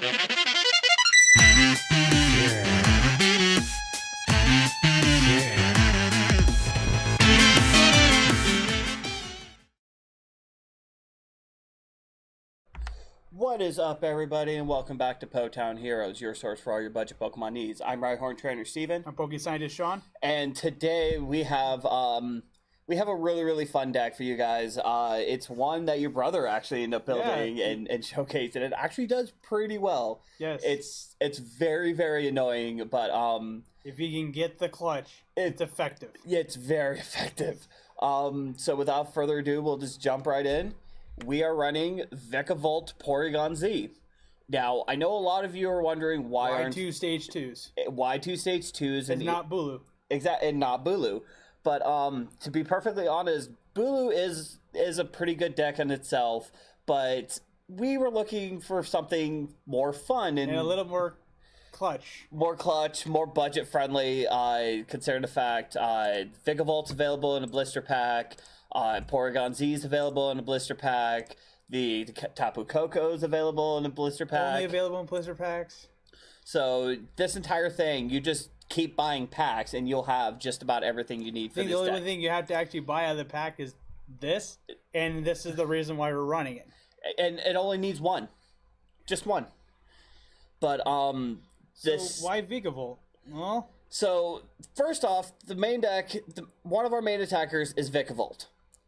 What is up, everybody, and welcome back to Potown Heroes, your source for all your budget Pokemon needs. I'm Rhyhorn Trainer Steven. I'm Poke Scientist Sean. And today we have a really fun deck for you guys. It's one that your brother actually ended up building and showcased, and it actually does pretty well. Yes. It's very annoying, but if you can get the clutch, it's effective. Yeah, it's very effective. So without further ado, we'll just jump right in. We are running Vikavolt PorygonZ. Now, I know a lot of you are wondering why two stage 2s? Why two stage 2s and not Bulu? Exactly, and not Bulu. But to be perfectly honest, Bulu is a pretty good deck in itself. But we were looking for something more fun and a little more clutch. More budget friendly. Considering the fact Vikavolt's available in a blister pack. PorygonZ is available in a blister pack. The Tapu Koko is available in a blister pack. Only available in blister packs. So this entire thing, you just keep buying packs, and you'll have just about everything you need for this deck. The only thing you have to actually buy out of the pack is this, and this is the reason why we're running it. And it only needs one, just one. But So why Vikavolt? Well, so first off, the main deck, one of our main attackers is Vikavolt.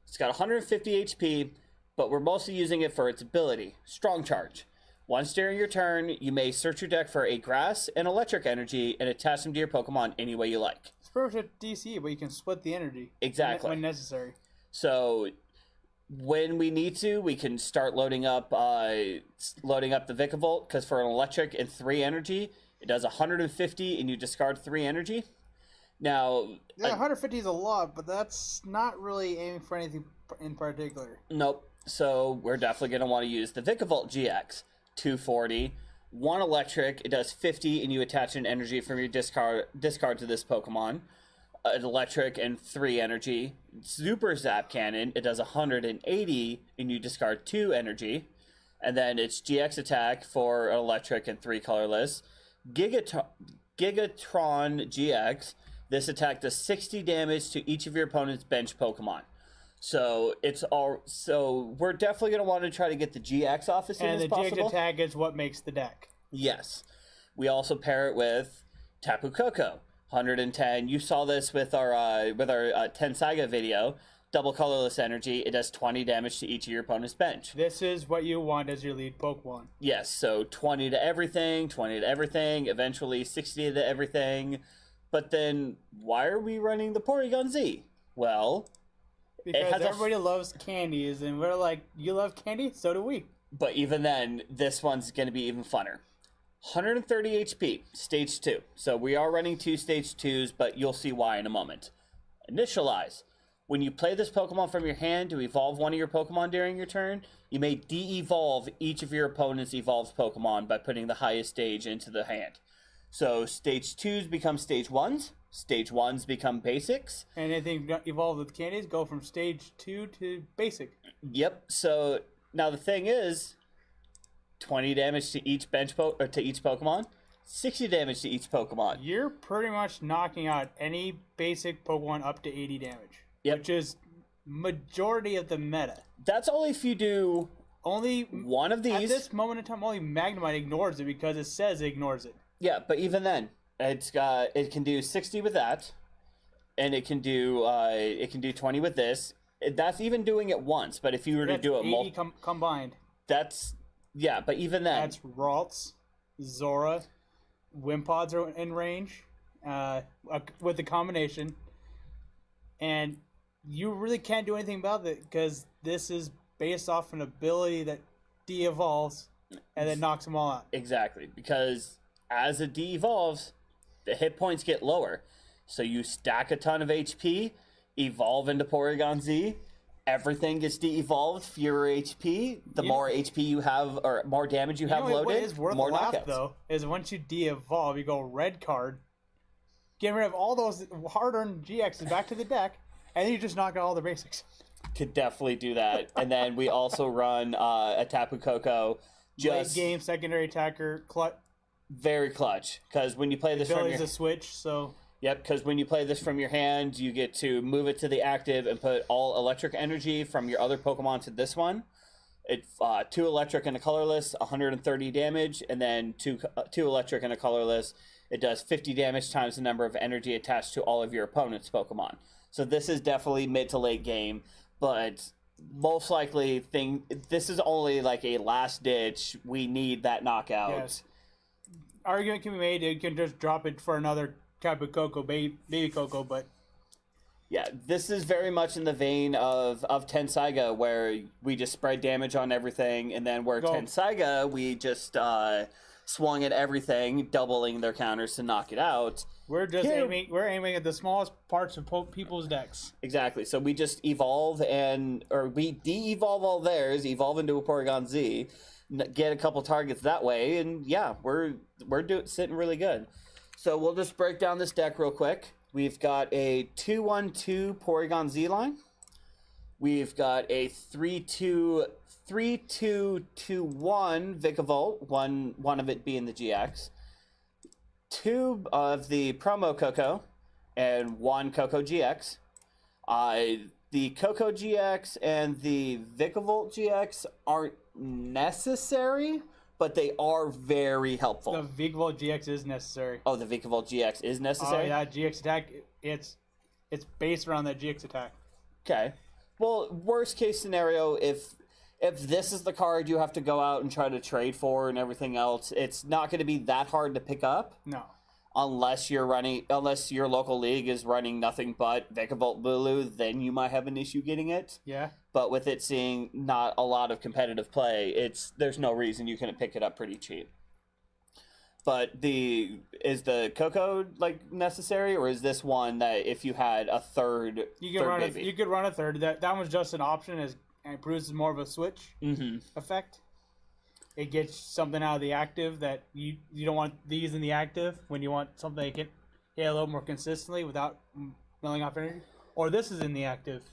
It's got 150 HP, but we're mostly using it for its ability, Strong Charge. Once during your turn, you may search your deck for a grass and electric energy and attach them to your Pokemon any way you like. It's perfect DC, but you can split the energy. Exactly. When necessary. So when we need to, we can start loading up the Vikavolt, because for an electric and 3 energy, it does 150 and you discard 3 energy. Now, yeah, 150 is a lot, but that's not really aiming for anything in particular. Nope. So we're definitely going to want to use the Vikavolt GX. 240, 1 electric, it does 50, and you attach an energy from your discard to this Pokemon. An electric and 3 energy. Super Zap Cannon, it does 180, and you discard 2 energy. And then it's GX attack for an electric and 3 colorless. Gigatron GX, this attack does 60 damage to each of your opponent's bench Pokemon. So we're definitely going to want to try to get the GX off as soon as possible. And the GX attack is what makes the deck. Yes. We also pair it with Tapu Koko, 110. You saw this with our 10 Saga video. Double colorless energy. It does 20 damage to each of your opponent's bench. This is what you want as your lead Pokemon. Yes, so 20 to everything, eventually 60 to everything. But then, why are we running the PorygonZ? Well, because everybody loves candies, and we're like, you love candy? So do we. But even then, this one's going to be even funner. 130 HP, stage 2. So we are running 2 stage 2s, but you'll see why in a moment. Initialize. When you play this Pokemon from your hand to evolve one of your Pokemon during your turn, you may de-evolve each of your opponent's evolved Pokemon by putting the highest stage into the hand. So stage 2s become stage 1s, stage 1s become basics. And anything evolved with candies go from stage 2 to basic. Yep, so now the thing is, 20 damage to each Pokemon, 60 damage to each Pokemon. You're pretty much knocking out any basic Pokemon up to 80 damage. Yep. Which is majority of the meta. That's only if you do only one of these. At this moment in time, only Magnemite ignores it because it says it ignores it. Yeah, but even then, it can do 60 with that, and it can do 20 with this. That's even doing it once. But if you were to do it combined, but even then, that's Ralts, Zora, Wimpods are in range, with the combination, and you really can't do anything about it because this is based off an ability that de-evolves and then knocks them all out. Exactly, because as it de-evolves, the hit points get lower. So you stack a ton of HP, evolve into PorygonZ, everything gets de-evolved, fewer HP, the more HP you have, or more damage you have loaded, what is worth more a laugh, knockouts. Though, is once you de-evolve, you go red card, get rid of all those hard-earned GXs back to the deck, and then you just knock out all the basics. Could definitely do that. And then we also run a Tapu Koko Just late game secondary attacker, very clutch. Because when you play this from abilities your to switch. So Yep, because when you play this from your hand, you get to move it to the active and put all electric energy from your other Pokemon to this one. It's 2 electric and a colorless, 130 damage, and then two electric and a colorless. It does 50 damage times the number of energy attached to all of your opponent's Pokemon. So this is definitely mid to late game, but most likely this is only like a last ditch. We need that knockout. yes, argument can be made. You can just drop it for another type of Coco, baby Coco, but Yeah, this is very much in the vein of Tensaiga, where we just spread damage on everything, and then where Tensaiga, we just swung at everything, doubling their counters to knock it out. we're just aiming. We're aiming at the smallest parts of people's decks. Exactly. So we just evolve or we de-evolve all theirs, evolve into a PorygonZ, get a couple targets that way, and yeah, we're sitting really good. So we'll just break down this deck real quick. We've got a 2-1-2 PorygonZ line. We've got a 3-2-2-1 Vikavolt, one of it being the GX. 2 of the promo Coco, and 1 Coco GX. The Coco GX and the Vikavolt GX aren't necessary, but they are very helpful. The Vikavolt GX is necessary. Oh, the Vikavolt GX is necessary? Oh, yeah, GX attack, it's based around that GX attack. Okay. Well, worst case scenario, if this is the card you have to go out and try to trade for and everything else, it's not going to be that hard to pick up. No. Unless your local league is running nothing but Vikavolt Bulu, then you might have an issue getting it. Yeah. But with it seeing not a lot of competitive play, there's no reason you couldn't pick it up pretty cheap. But is the Coco necessary, or is this one that if you had a third, you could run a third. That one's just an option, and it produces more of a switch effect. It gets something out of the active that you don't want these in the active when you want something that can hit a little more consistently without milling off energy. Or this is in the active.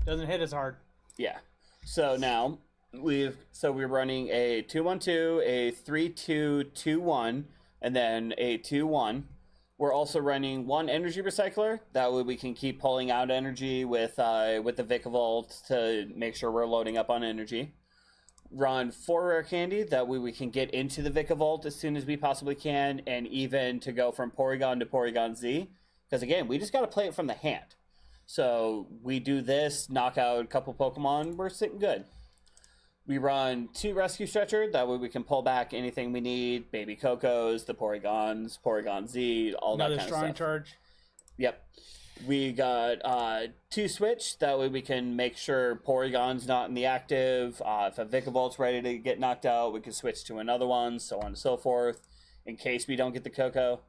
Doesn't hit as hard. Yeah. So now we're running a 2-1-2, a 3-2-2-1, and then a 2-1. We're also running 1 energy recycler. That way we can keep pulling out energy with the Vikavolt to make sure we're loading up on energy. Run 4 rare candy. That way we can get into the Vikavolt as soon as we possibly can, and even to go from Porygon to PorygonZ. Because again, we just got to play it from the hand. So we do this, knock out a couple Pokemon, we're sitting good. We run 2 Rescue Stretcher. That way we can pull back anything we need. Baby Cocos, the Porygons, PorygonZ, all that kind of stuff. Another strong charge. Yep. We got 2 Switch. That way we can make sure Porygon's not in the active. If a Vikavolt's ready to get knocked out, we can switch to another one, so on and so forth, in case we don't get the Coco.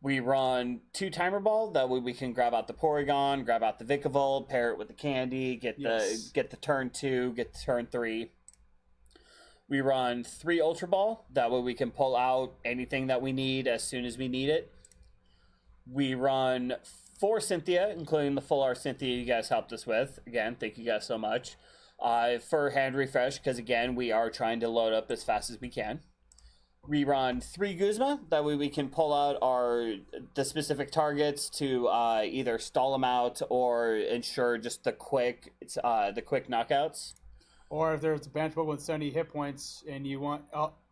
We run 2 Timer Ball. That way we can grab out the Porygon, grab out the Vikavolt, pair it with the candy, get the turn 2, get the turn 3. We run 3 Ultra Ball. That way we can pull out anything that we need as soon as we need it. We run 4 Cynthia, including the full art Cynthia you guys helped us with. Again, thank you guys so much. For hand refresh, because again, we are trying to load up as fast as we can. We run 3 Guzma. That way we can pull out the specific targets to either stall them out or ensure just the quick knockouts. Or if there's a bench Pokemon with 70 hit points and you want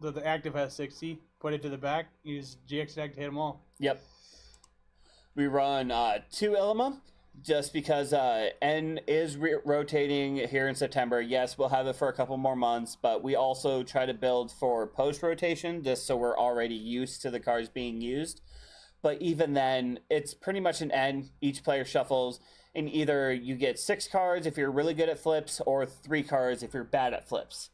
the active has 60, put it to the back, use GX attack to hit them all. Yep. We run 2 Illima, just because N is rotating here in September. Yes, we'll have it for a couple more months, but we also try to build for post-rotation, just so we're already used to the cards being used. But even then, it's pretty much an N. Each player shuffles, and either you get 6 cards if you're really good at flips, or 3 cards if you're bad at flips.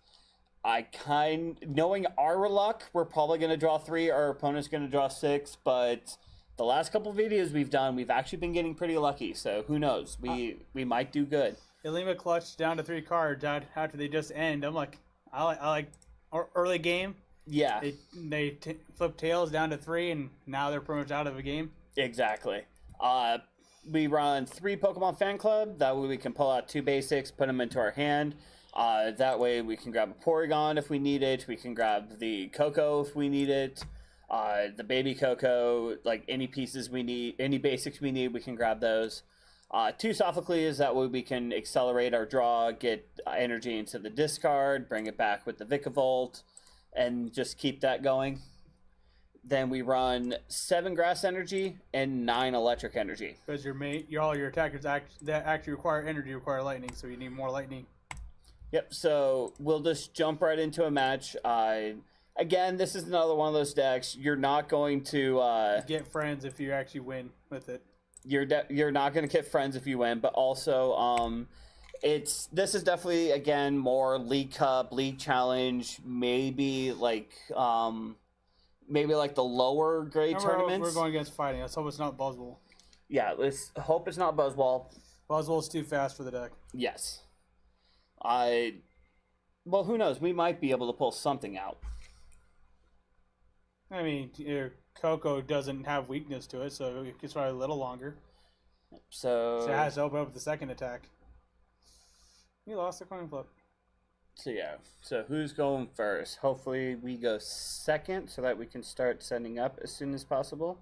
Knowing our luck, we're probably going to draw 3, our opponent's going to draw 6, but the last couple videos we've done, we've actually been getting pretty lucky, so who knows? We might do good. Illima clutch down to 3 cards after they just end. I'm like, I like early game. Yeah. They flip tails down to 3, and now they're pretty much out of the game. Exactly. We run 3 Pokemon Fan Club. That way we can pull out 2 basics, put them into our hand, That way we can grab a Porygon if we need it. We can grab the Coco if we need it. The baby Coco, like any pieces we need, any basics we need, we can grab those. 2 Sophocles, that way we can accelerate our draw, get energy into the discard, bring it back with the Vikavolt, and just keep that going. Then we run 7 grass energy and 9 electric energy. Because all your attackers that actually require energy require lightning, so you need more lightning. Yep, so we'll just jump right into a match. Again, this is another one of those decks. You're not going to get friends if you actually win with it. You're not going to get friends if you win, but also this is definitely, again, more League Cup, League Challenge, maybe like the lower grade tournaments. We're going against fighting. Let's hope it's not Buzzwole. Yeah, let's hope it's not Buzzwole. Buzzwole's too fast for the deck. Yes. Well, who knows? We might be able to pull something out. I mean, your Coco doesn't have weakness to it, so it's probably a little longer. So it has to open up with the second attack. We lost the coin flip. So yeah. So who's going first? Hopefully we go second so that we can start setting up as soon as possible.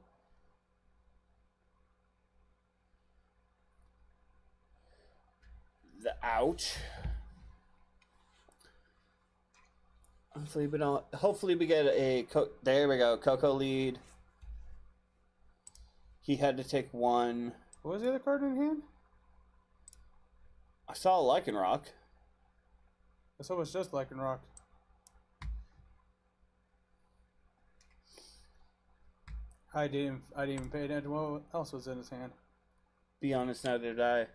The ouch. Hopefully we get there we go, Coco lead. He had to take 1. What was the other card in hand? I saw a Lycanroc. I thought it was just Lycanroc. I didn't even pay attention to what else was in his hand. Be honest, neither did I.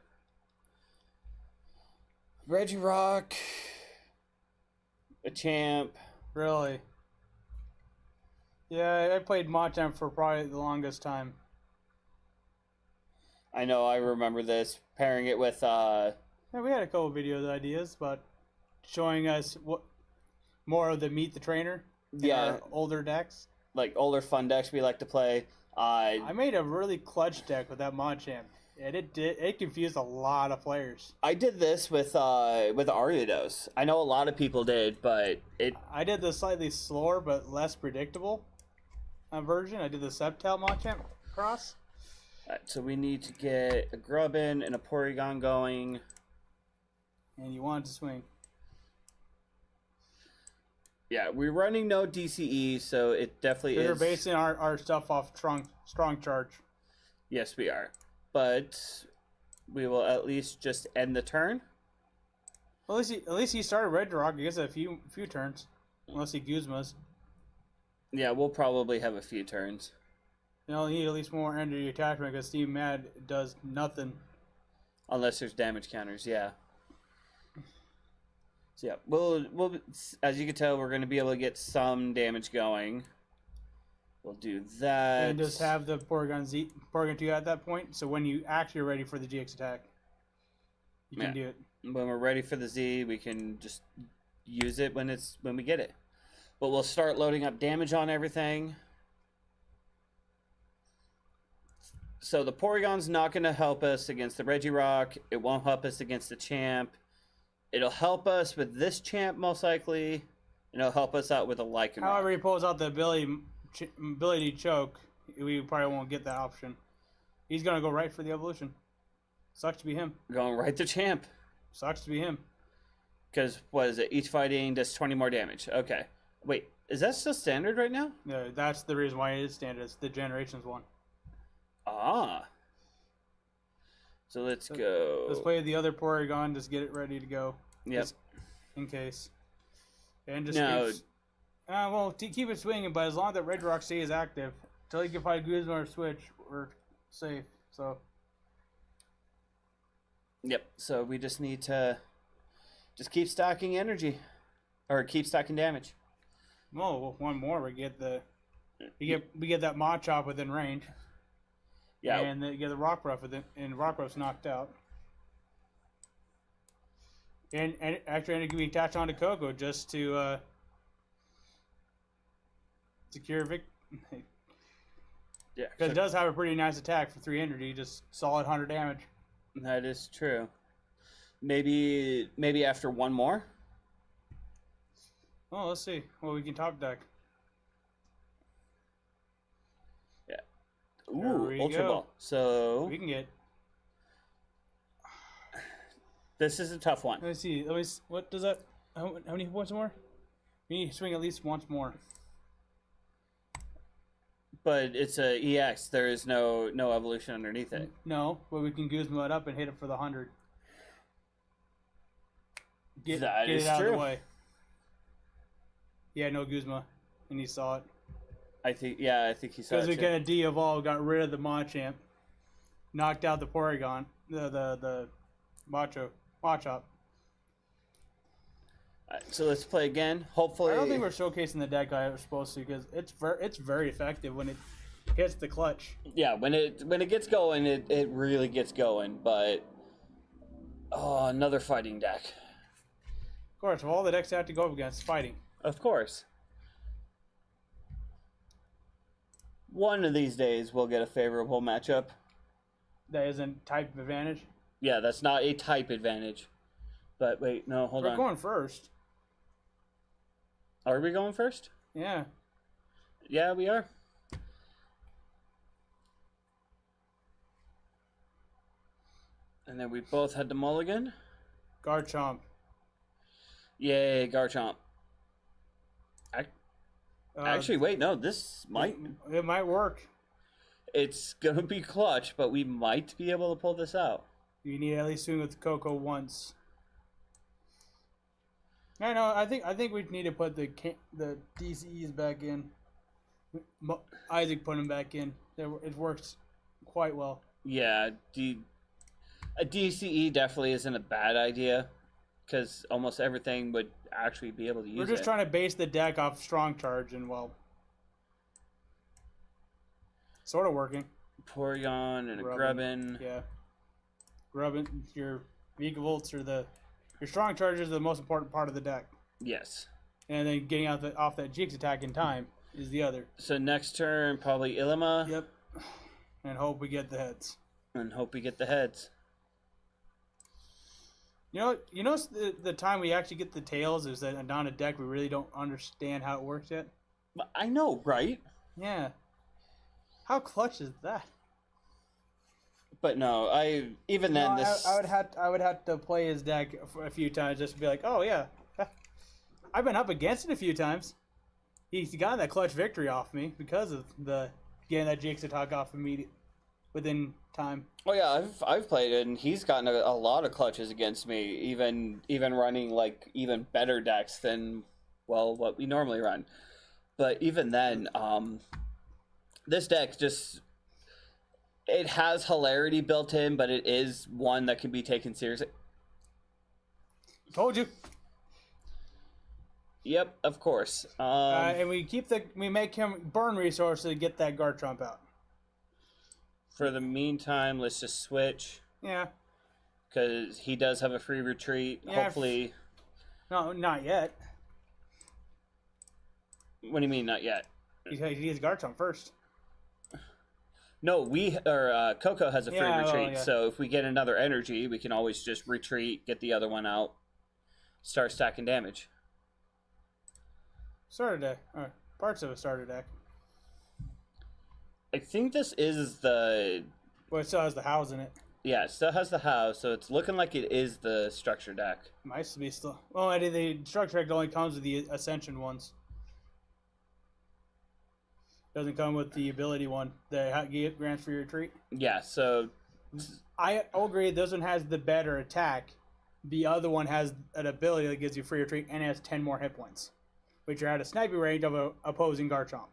Regirock. A champ. Really? Yeah, I played Machamp for probably the longest time. I know, I remember this. Pairing it with, Yeah, we had a couple videos ideas, but showing us what more of the Meet the Trainer. Yeah. Older decks. Like older fun decks we like to play. I made a really clutch deck with that Machamp. And it confused a lot of players. I did this with Ariados. I know a lot of people did, but I did the slightly slower but less predictable version. I did the Sceptile Machamp cross. Alright, so we need to get a Grubbin and a Porygon going. And you want it to swing. Yeah, we're running no DCE, so it definitely is. We're basing our stuff off strong charge. Yes, we are. But we will at least just end the turn. Well, at least he started Regirock. I guess a few turns, unless he Guzmas. Yeah, we'll probably have a few turns. You know, you need at least more energy attachment because Steve Mad does nothing. Unless there's damage counters, yeah. So yeah, we'll as you can tell, we're going to be able to get some damage going. We'll do that. And just have the Porygon 2 at that point, so when you actually are ready for the GX attack, you can do it. When we're ready for the Z, we can just use it when we get it. But we'll start loading up damage on everything. So the Porygon's not going to help us against the Regirock. It won't help us against the Champ. It'll help us with this Champ most likely. And it'll help us out with a Lycanroc. However, he pulls out the ability to choke. We probably won't get that option. He's gonna go right for the evolution. Sucks to be him. Going right to Champ. Sucks to be him. Because what is it? Each fighting does 20 more damage. Okay. Wait, is that still standard right now? No, that's the reason why it is standard. It's the Generations one. Ah. So let's go. Let's play the other Porygon. Just get it ready to go. Yep. Just in case. And just keep it swinging, but as long as that Regirock stays active, until you can find Guzma or Switch, we're safe. So. Yep. So we just need to just keep stacking energy, or keep stacking damage. Oh, one more. We get that Machop within range. Yeah. And you get the Rockruff within, and Rockruff's knocked out. And actually, I can attach onto Coco just to secure Vic. Yeah. Because it does have a pretty nice attack for 3 energy, just solid 100 damage. That is true. maybe after one more. Oh, let's see. Well, we can top deck. Yeah. There Ooh, we Ultra go. Ball. So We can get. this is a tough one. Let me see. What does that? How many points more? We need to swing at least once more. But it's a EX. There is no evolution underneath it. No, but we can Guzma it up and hit it for the 100. Get it out of the way. Yeah, no Guzma, and he saw it. I think he saw it. Because we kind of de-evolved, got rid of the Machamp, knocked out the Porygon, the Machop. So let's play again. Hopefully, I don't think we're showcasing the deck I was supposed to, because it's very effective when it hits the clutch. Yeah, when it gets going, it really gets going. But another fighting deck. Of course, of all the decks I have to go up against, fighting. Of course. One of these days, we'll get a favorable matchup. That isn't type advantage. Yeah, that's not a type advantage. But wait, no, hold on. We're going first. Are we going first? Yeah. Yeah, we are. And then we both had the mulligan. Garchomp. Yay, Garchomp. Actually, wait, no, this might... It might work. It's going to be clutch, but we might be able to pull this out. You need to at least swing with Coco once. I know. I think we need to put the DCEs back in. Isaac put them back in. It works quite well. Yeah, a DCE definitely isn't a bad idea, because almost everything would actually be able to use it. We're just trying to base the deck off strong charge, and well, sort of working. Porygon and a Grubbin. Yeah, Grubbin. Your Vikavolts are your strong charges are the most important part of the deck. Yes. And then getting off that Jix attack in time is the other. So next turn, probably Ilima. Yep. And hope we get the heads. And hope we get the heads. You know, the time we actually get the tails is that on a deck we really don't understand how it works yet. I know, right? Yeah. How clutch is that? But no, I would have to play his deck a few times just to be like, oh yeah, I've been up against it a few times. He's gotten that clutch victory off me because of getting that Jix attack off within time. Oh yeah, I've played it, and he's gotten a lot of clutches against me, even running like even better decks than what we normally run. But even then, this deck it has hilarity built in, but it is one that can be taken seriously. Told you. Yep, of course. And we make him burn resources to get that Garchomp out. For the meantime, let's just switch. Yeah. Because he does have a free retreat. Yeah, hopefully. No, not yet. What do you mean, not yet? He has Garchomp first. No, Coco has a free retreat. Yeah. So if we get another energy, we can always just retreat, get the other one out, start stacking damage. Starter deck. Parts of a starter deck. I think this is the... Well, it still has the house in it. Yeah, it still has the house, so it's looking like it is the structure deck. Might be still... Well, the structure deck only comes with the Ascension ones. Doesn't come with the ability one that grants free retreat. Yeah, so... I agree, this one has the better attack. The other one has an ability that gives you free retreat and has 10 more hit points, which are at a sniping range of an opposing Garchomp.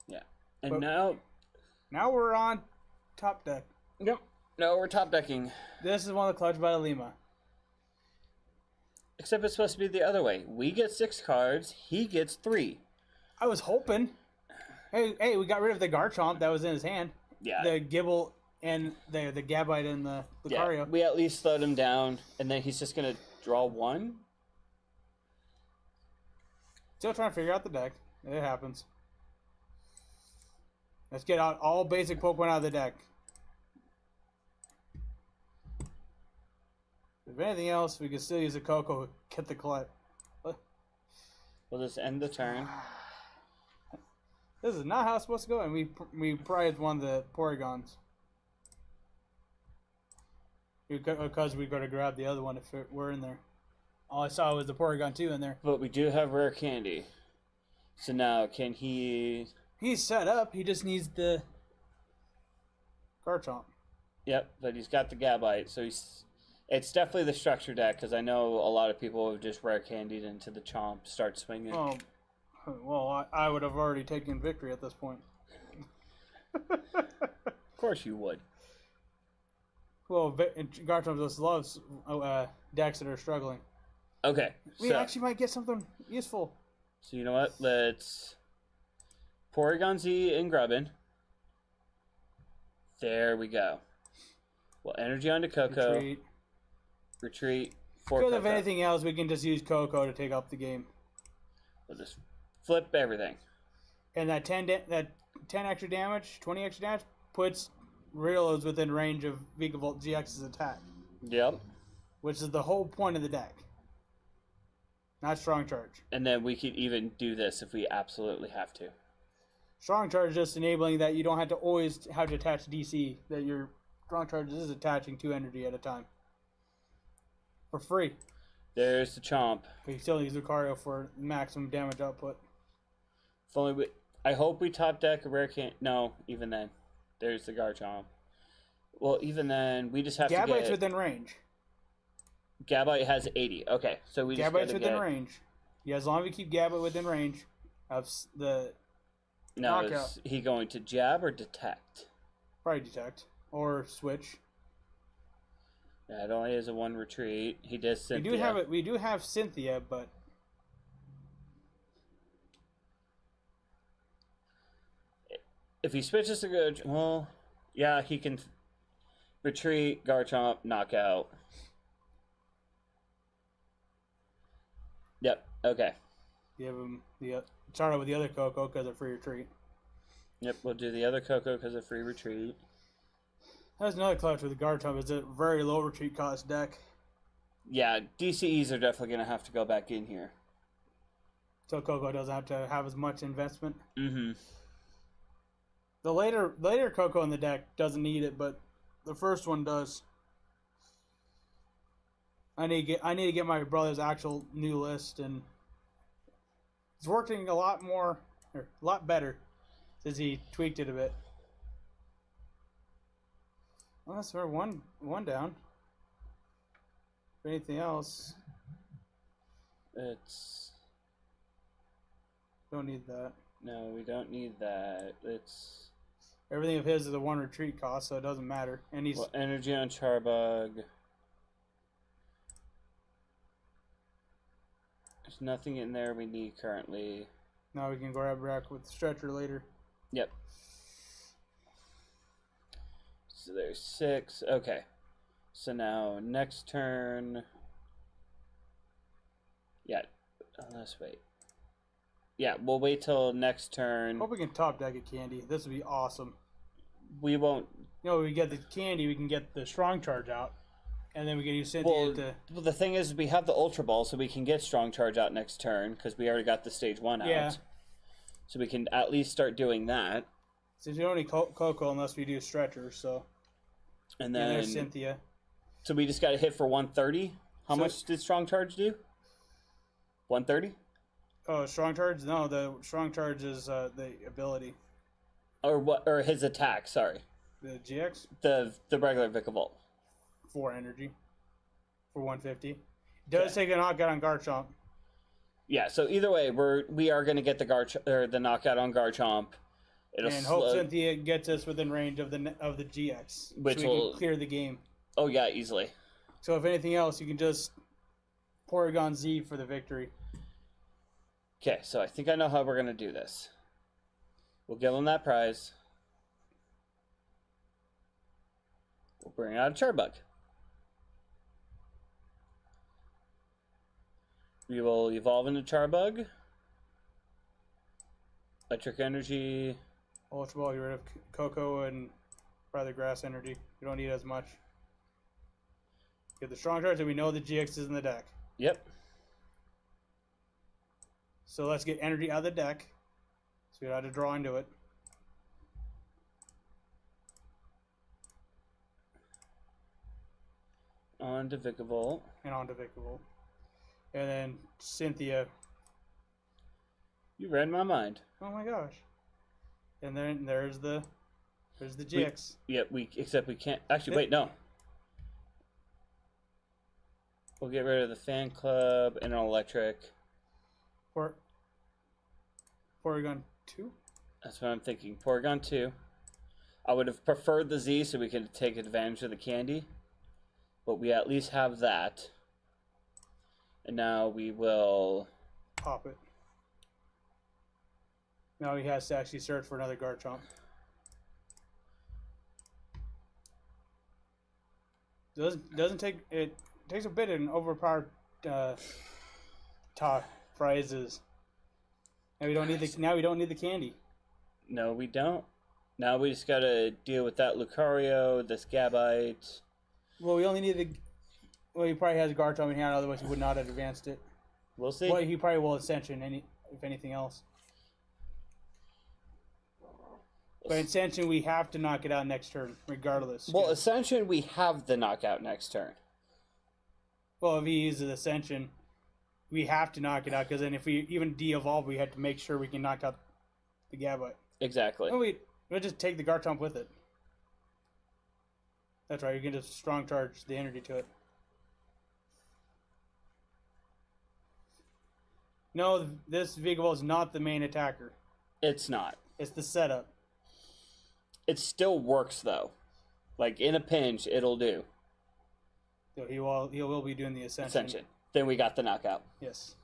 Yeah. And now we're on top deck. Yep. No, we're top decking. This is one of the clutch by Lima. Except it's supposed to be the other way. We get 6 cards, he gets 3. I was hoping. Hey, we got rid of the Garchomp that was in his hand. Yeah. The Gibble and the Gabite and the Lucario. Yeah, we at least slowed him down, and then he's just going to draw 1. Still trying to figure out the deck. It happens. Let's get out all basic Pokemon out of the deck. If anything else, we can still use a Coco, get the collect. We'll just end the turn. This is not how it's supposed to go, and we prized one of the Porygons. Because we got to grab the other one if it were in there. All I saw was the Porygon 2 in there. But we do have rare candy. So now, can he... He's set up. He just needs the Garchomp. Yep, but he's got the Gabite, so he's... It's definitely the structure deck, because I know a lot of people have just rare candied into the Chomp, start swinging. Oh, well, I would have already taken victory at this point. Of course you would. Well, Garchomp just loves decks that are struggling. Okay, We actually might get something useful. So you know what? Let's PorygonZ and Grubbin. There we go. Well, energy onto Coco. Retreat. For Because Coco. if anything else, we can just use Coco to take up the game. We'll just flip everything. And that 10 extra damage, 20 extra damage, puts Riddles within range of Vikavolt GX's attack. Yep. Which is the whole point of the deck. Not Strong Charge. And then we could even do this if we absolutely have to. Strong Charge is just enabling that you don't have to always have to attach DC. That your Strong Charge is attaching 2 energy at a time. For free. There's the Chomp. But you still use Lucario for maximum damage output. If only we... I hope we top deck a rare can... No, even then. There's the Garchomp. Well, even then, we just have to get... Gabite's within range. Gabite has 80. Okay, so we just Gabite's within range. Yeah, as long as we keep Gabite within range of the Now, knockout. is he going to jab or detect? Probably detect. Or switch. Yeah, it only has a 1 retreat. He does Cynthia. We do have Cynthia, but if he switches to go, well, yeah, he can retreat, Garchomp, knockout. Yep. Okay. give him the start out with the other Coco because of free retreat. Yep. We'll do the other Coco because of free retreat. That's another clutch with the Garchomp. It's a very low retreat cost deck. Yeah, DCEs are definitely going to have to go back in here. So Coco doesn't have to have as much investment. Mm-hmm. The later Coco in the deck doesn't need it, but the first one does. I need to get my brother's actual new list, and it's working a lot better since he tweaked it a bit. Well, that's for one down. If anything else, don't need that. No, we don't need that. Everything of his is a 1 retreat cost, so it doesn't matter. And he's energy on Charbug. There's nothing in there we need currently. now we can grab rack with stretcher later. Yep. So there's 6. Okay. So now next turn. Yeah. Let's wait. Yeah, we'll wait till next turn. Hope we can top deck a candy. This would be awesome. We won't. We get the candy, we can get the strong charge out, and then we can use Cynthia to. Well, the thing is, we have the Ultra Ball, so we can get Strong Charge out next turn because we already got the Stage 1 out. Yeah. So we can at least start doing that. Since we don't need Coco unless we do stretcher, so. And And then. there's Cynthia. So we just got to hit for 130. How So- much did Strong Charge do? 130? Oh, strong charge? No, the strong charge is the ability. Or what? Or his attack? Sorry, The GX? the regular Vikavolt. 4 energy. For 150. Does take a knockout on Garchomp. Yeah. So either way, we are going to get the knockout on Garchomp. It'll And hope Cynthia gets us within range of the GX. Which so we will can clear the game. Oh yeah, easily. So if anything else, you can just PorygonZ for the victory. Okay, so I think I know how we're going to do this. We'll give him that prize. We'll bring out a Charbug. We will evolve into Charbug. Electric Energy. Ultra Ball, get rid of Coco and probably the grass energy. You don't need as much. Get the strong charge, and we know the GX is in the deck. Yep. So let's get energy out of the deck. So we have to draw into it. On to Vikavolt. And on to Vikavolt. And then Cynthia. You read my mind. Oh my gosh. And then there's the GX. Except we can't. Actually, wait, no. We'll get rid of the fan club and an electric. Porygon 2? That's what I'm thinking. Porygon 2. I would have preferred the Z so we could take advantage of the candy. But we at least have that. And now we will... Pop it. Now he has to actually search for another Garchomp. Doesn't take... It takes a bit of an overpowered prizes. Now we don't need the candy. No, we don't. Now we just gotta deal with that Lucario, this Gabite. Well, we only need the... Well, he probably has a Garchomp in hand, otherwise he would not have advanced it. We'll see. Well, he probably will Ascension, if anything else. But Ascension, we have to knock it out next turn, regardless. Well, Ascension, we have the knockout next turn. Well, if he uses Ascension, we have to knock it out, because then if we even de-evolve, we have to make sure we can knock out the Gabite. Exactly. Well, we'll just take the Garchomp with it. That's right, you can just strong charge the energy to it. No, this Vikavolt is not the main attacker. It's not. It's the setup. It still works, though. Like, in a pinch, it'll do. So he will be doing the Ascension. Then we got the knockout. Yes.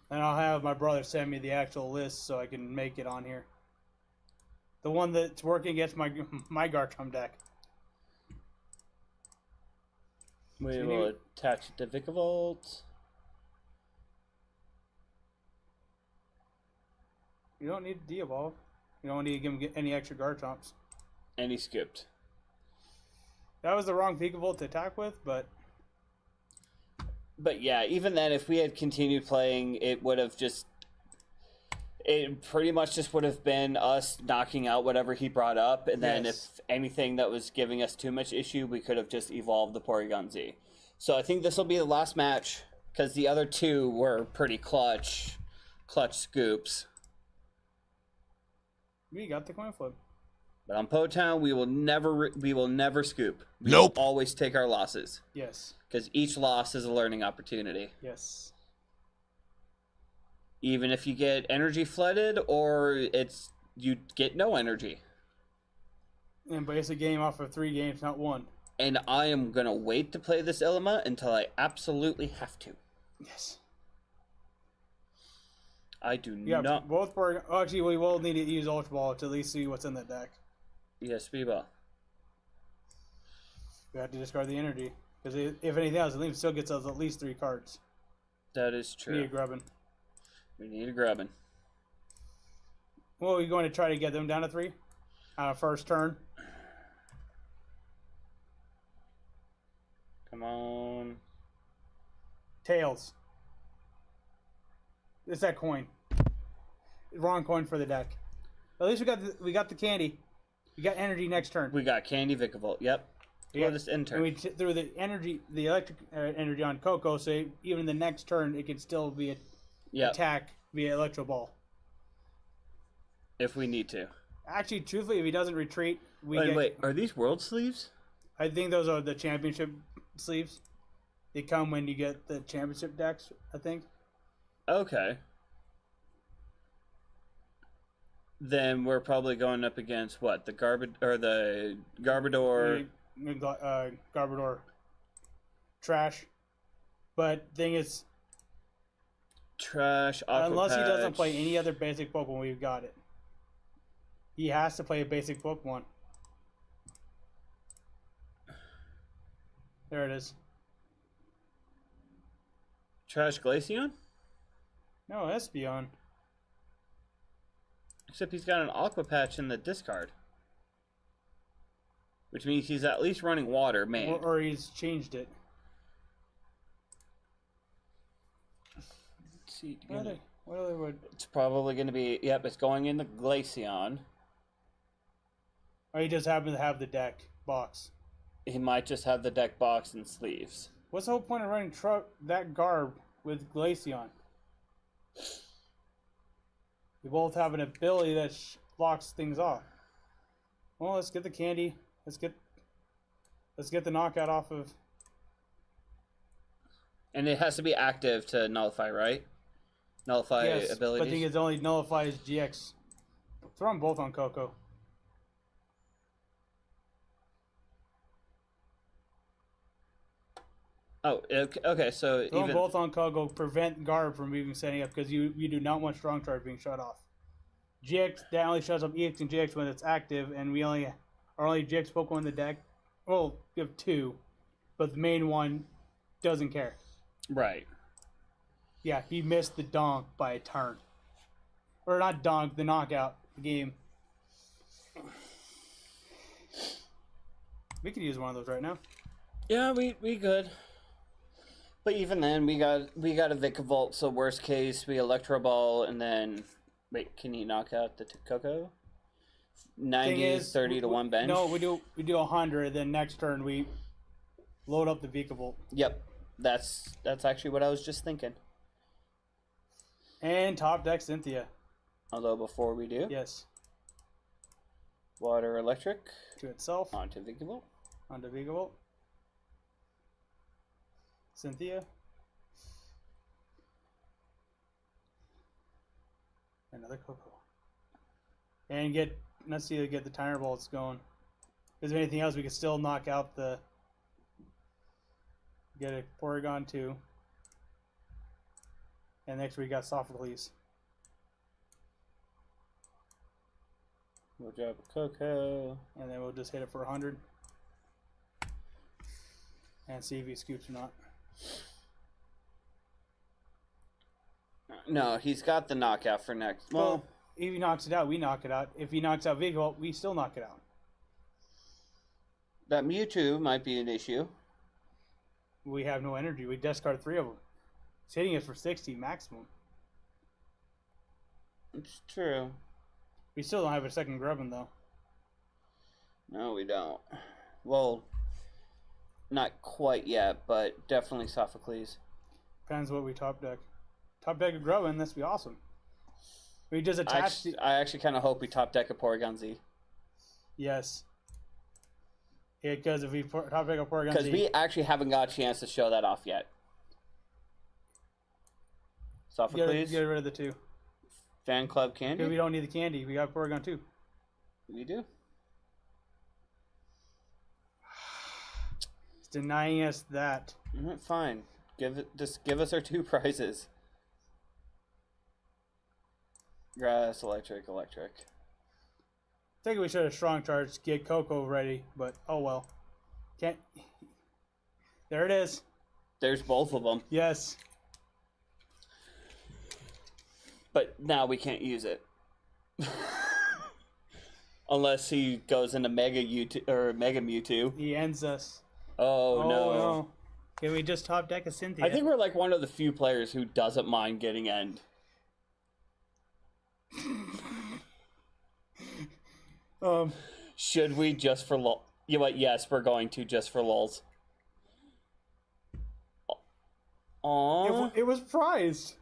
And I'll have my brother send me the actual list so I can make it on here. The one that's working against my Garchomp deck. We will attach it to Vikavolt. You don't need to de-evolve. You don't need to give him any extra Garchomps. And he scooped. That was the wrong Vikavolt to attack with, but... But yeah, even then, if we had continued playing, it would have just... It pretty much just would have been us knocking out whatever he brought up, and then if anything that was giving us too much issue, we could have just evolved the PorygonZ. So I think this will be the last match, because the other two were pretty clutch scoops. We got the coin flip. But on Potown, we will never scoop. We Nope. will always take our losses. Yes. Because each loss is a learning opportunity. Yes. Even if you get energy flooded, or you get no energy. And base a game off of 3 games, not 1. And I am going to wait to play this Ilima until I absolutely have to. Yes. I do Yeah, not... both Porygon... Oh, actually, we will need to use Ultra Ball to at least see what's in the deck. Yes, we will. We have to discard the energy. Because if anything else, Liam still gets us at least 3 cards. That is true. We need a Grubbin. We need a Grubbin. Well, are we going to try to get them down to 3? On our first turn? Come on. Tails. It's that coin. Wrong coin for the deck. At least we got the candy. We got energy next turn. We got Candy Vikavolt. Yep. Yeah. This in turn. And we threw the electric energy on Coco, so even the next turn it could still be attack via Electro Ball. If we need to. Actually, truthfully, if he doesn't retreat, Wait, are these world sleeves? I think those are the championship sleeves. They come when you get the championship decks, I think. Okay. Then we're probably going up against what? The Garbodor. Garbodor. Trash. But thing is, Trash. Aqua unless he doesn't Patch. play any other basic Pokemon, we've got it. He has to play a basic Pokemon. There it is. Trash Glaceon? No, Espeon. Except he's got an Aqua Patch in the discard. which means he's at least running water main. Or he's changed it. Let's see, What other would? it's probably going to be, yep, it's going in the Glaceon. Or he just happened to have the deck box. He might just have the deck box and sleeves. What's the whole point of running that garb with Glaceon? You both have an ability that locks things off. Well, let's get the candy. Let's get the knockout off of. And it has to be active to nullify, right? Nullify Yes, abilities. but I think it's only nullifies GX. Throw them both on Coco. Oh, okay, so Throw even... them both on Coco. Prevent Garb from even setting up because you do not want Strong Charge being shut off. GX, that only shuts up EX and GX when it's active, and we only are only GX Pokemon in the deck. Well, we have two, but the main one doesn't care. Right. Yeah, he missed the donk by a turn. Or not donk, the knockout game. We could use one of those right now. Yeah, we could. But even then, we got a Vikavolt, so worst case, we Electro Ball, and then... Wait, can you knock out the Coco? 90, 30 to 1 bench? No, we do 100, then next turn we load up the Vikavolt. Yep. That's actually what I was just thinking. And top deck Cynthia. Although before we do... Yes. Water Electric. To itself. Onto Vikavolt. Onto Vikavolt. Cynthia. Another Coco. And let's see, get the Tire Bolts going. If there's anything else, we can still knock out the... Get a Porygon 2. And next we got Sophocles. We'll drop a Coco. And then we'll just hit it for 100. And see if he scoops or not. No, he's got the knockout for next. Well, if he knocks it out, we knock it out. If he knocks out Vikavolt, we still knock it out. That Mewtwo might be an issue. We have no energy. We discard 3 of them. It's hitting us for 60 maximum. It's true. We still don't have a second Grubbin, though. No, we don't. Well, not quite yet, but definitely Sophocles. Depends what we top deck. Top deck a Grubbin, that'd be awesome. We just attach I actually kind of hope we top deck a PorygonZ. Yes. Yeah, because if we top deck a PorygonZ... Because we actually haven't got a chance to show that off yet. Sophocles? Get rid of the 2. Fan Club Candy? Because we don't need the candy. We got Porygon 2. We do. It's denying us that. Fine. Just give us our 2 prizes. Grass, electric. I think we should have strong charge, get Coco ready, but oh well. Can't. There it is. There's both of them. Yes. But now we can't use it. Unless he goes into Mega Mewtwo. He ends us. Oh no. Can we just top deck a Cynthia? I think we're like one of the few players who doesn't mind getting end. Should we just for lol? You know what? Yes, we're going to just for lols. Aww. It was prized.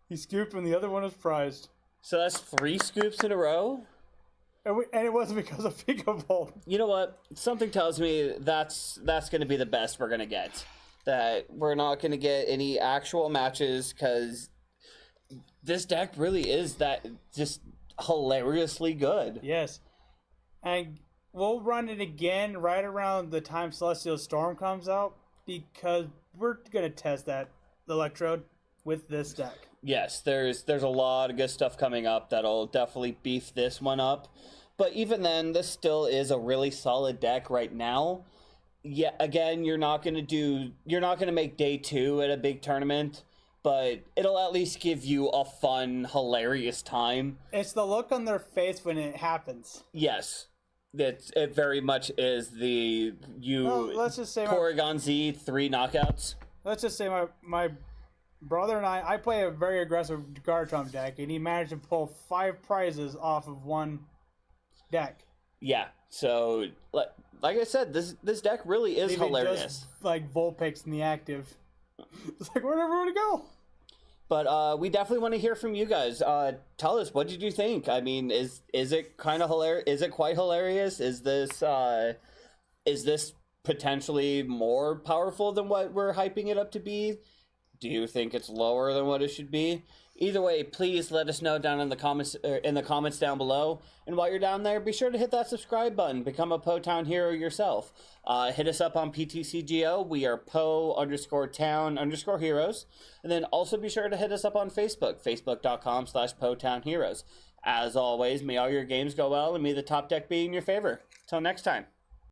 He scooped when the other one was prized. So that's 3 scoops in a row? And it wasn't because of Vikavolt. You know what? Something tells me that's going to be the best we're going to get. That we're not going to get any actual matches because this deck really is that just hilariously good. Yes. And we'll run it again right around the time Celestial Storm comes out because we're going to test that Electrode with this deck. Yes, there's a lot of good stuff coming up that'll definitely beef this one up. But even then, this still is a really solid deck right now. Yeah, again, you're not gonna make day 2 at a big tournament, but it'll at least give you a fun, hilarious time. It's the look on their face when it happens. Yes. it very much is Well, let's just say PorygonZ 3 knockouts. let's just say my brother and I play a very aggressive Garchomp deck, and he managed to pull 5 prizes off of one deck. Yeah, so like I said, this deck really is Even hilarious. Just, like Vulpix in the active. It's like, where'd everybody go? But we definitely want to hear from you guys. Tell us, what did you think? I mean, is it kind of hilarious? Is it quite hilarious? Is this potentially more powerful than what we're hyping it up to be? Do you think it's lower than what it should be? Either way, please let us know down in the comments down below. And while you're down there, be sure to hit that subscribe button. Become a PoTown hero yourself. Hit us up on PTCGO. We are Po_Town_Heroes. And then also be sure to hit us up on Facebook. Facebook.com/PoTownHeroes. As always, may all your games go well and may the top deck be in your favor. Till next time.